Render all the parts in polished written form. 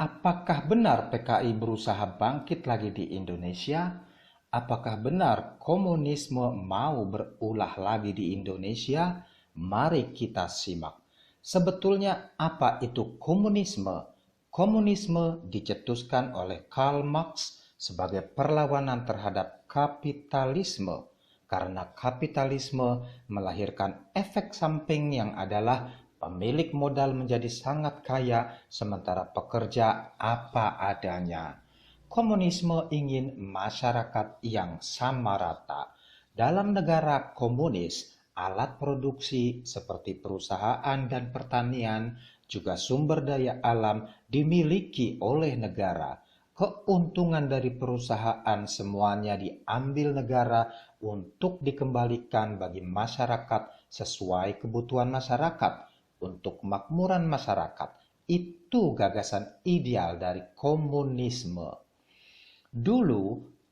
Apakah benar PKI berusaha bangkit lagi di Indonesia? Apakah benar komunisme mau berulah lagi di Indonesia? Mari kita simak. Sebetulnya apa itu komunisme? Komunisme dicetuskan oleh Karl Marx sebagai perlawanan terhadap kapitalisme, karena kapitalisme melahirkan efek samping yang adalah pemilik modal menjadi sangat kaya sementara pekerja apa adanya. Komunisme ingin masyarakat yang sama rata. Dalam negara komunis, alat produksi seperti perusahaan dan pertanian, juga sumber daya alam dimiliki oleh negara. Keuntungan dari perusahaan semuanya diambil negara untuk dikembalikan bagi masyarakat sesuai kebutuhan masyarakat, untuk kemakmuran masyarakat. Itu gagasan ideal dari komunisme. Dulu,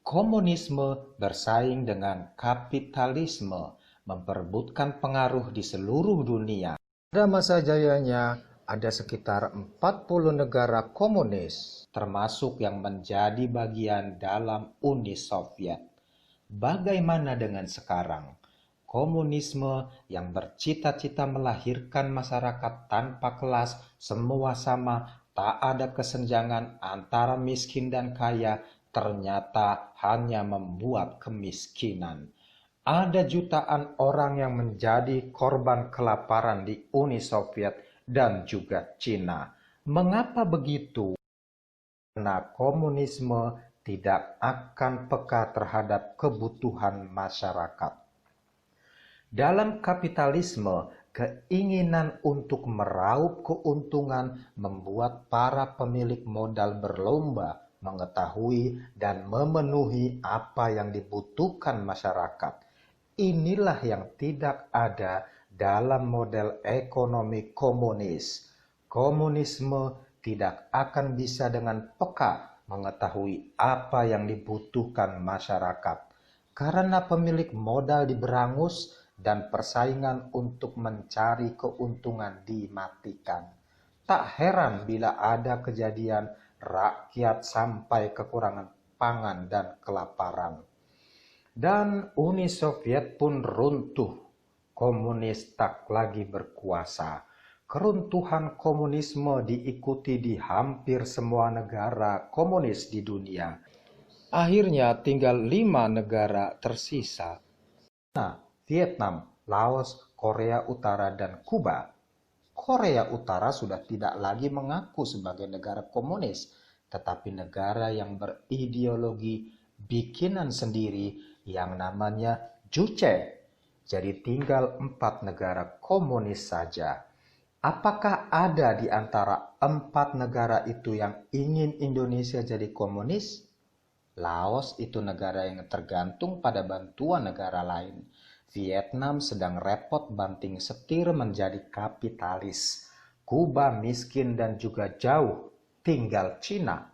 komunisme bersaing dengan kapitalisme, memperebutkan pengaruh di seluruh dunia. Pada masa jayanya, ada sekitar 40 negara komunis, termasuk yang menjadi bagian dalam Uni Soviet. Bagaimana dengan sekarang? Komunisme yang bercita-cita melahirkan masyarakat tanpa kelas, semua sama, tak ada kesenjangan antara miskin dan kaya, ternyata hanya membuat kemiskinan. Ada jutaan orang yang menjadi korban kelaparan di Uni Soviet dan juga Cina. Mengapa begitu? Karena komunisme tidak akan peka terhadap kebutuhan masyarakat. Dalam kapitalisme, keinginan untuk meraup keuntungan membuat para pemilik modal berlomba mengetahui dan memenuhi apa yang dibutuhkan masyarakat. Inilah yang tidak ada dalam model ekonomi komunis. Komunisme tidak akan bisa dengan peka mengetahui apa yang dibutuhkan masyarakat, karena pemilik modal diberangus dan persaingan untuk mencari keuntungan dimatikan. Tak heran bila ada kejadian rakyat sampai kekurangan pangan dan kelaparan. Dan Uni Soviet pun runtuh. Komunis tak lagi berkuasa. Keruntuhan komunisme diikuti di hampir semua negara komunis di dunia. Akhirnya tinggal 5 negara tersisa. Vietnam, Laos, Korea Utara, dan Kuba. Korea Utara sudah tidak lagi mengaku sebagai negara komunis, tetapi negara yang berideologi bikinan sendiri yang namanya Juche. Jadi tinggal 4 negara komunis saja. Apakah ada di antara 4 negara itu yang ingin Indonesia jadi komunis? Laos itu negara yang tergantung pada bantuan negara lain. Vietnam sedang repot banting setir menjadi kapitalis. Kuba miskin dan juga jauh, tinggal Cina.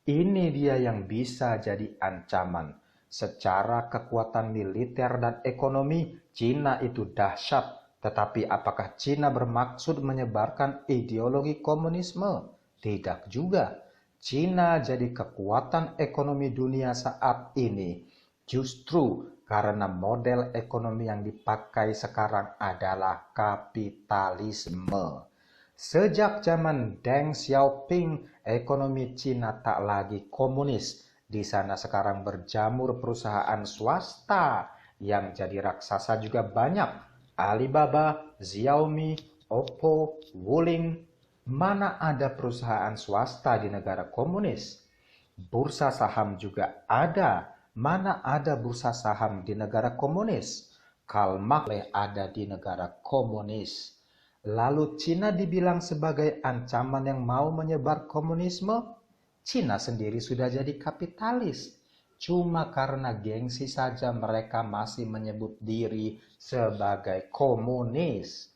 Ini dia yang bisa jadi ancaman. Secara kekuatan militer dan ekonomi, Cina itu dahsyat. Tetapi apakah Cina bermaksud menyebarkan ideologi komunisme? Tidak juga. Cina jadi kekuatan ekonomi dunia saat ini. Justru karena model ekonomi yang dipakai sekarang adalah kapitalisme. Sejak zaman Deng Xiaoping, ekonomi Cina tak lagi komunis. Di sana sekarang berjamur perusahaan swasta yang jadi raksasa juga banyak. Alibaba, Xiaomi, Oppo, Wuling. Mana ada perusahaan swasta di negara komunis? Bursa saham juga ada. Mana ada bursa saham di negara komunis? Karl Marx ada di negara komunis. Lalu Cina dibilang sebagai ancaman yang mau menyebar komunisme? Cina sendiri sudah jadi kapitalis. Cuma karena gengsi saja mereka masih menyebut diri sebagai komunis.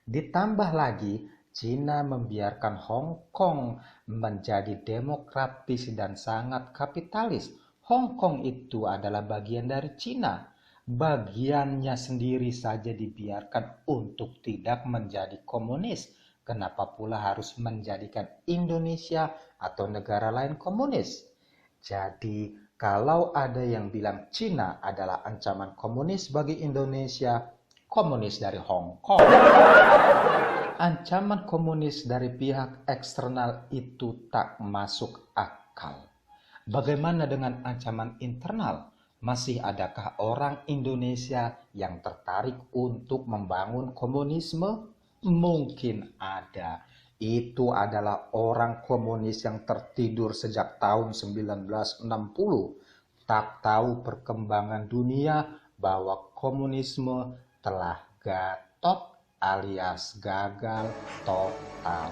Ditambah lagi, Cina membiarkan Hong Kong menjadi demokratis dan sangat kapitalis. Hong Kong itu adalah bagian dari Cina. Bagiannya sendiri saja dibiarkan untuk tidak menjadi komunis. Kenapa pula harus menjadikan Indonesia atau negara lain komunis? Jadi, kalau ada yang bilang Cina adalah ancaman komunis bagi Indonesia, komunis dari Hong Kong. Ancaman komunis dari pihak eksternal itu tak masuk akal. Bagaimana dengan ancaman internal? Masih adakah orang Indonesia yang tertarik untuk membangun komunisme? Mungkin ada. Itu adalah orang komunis yang tertidur sejak tahun 1960. Tak tahu perkembangan dunia bahwa komunisme telah gatot alias gagal total.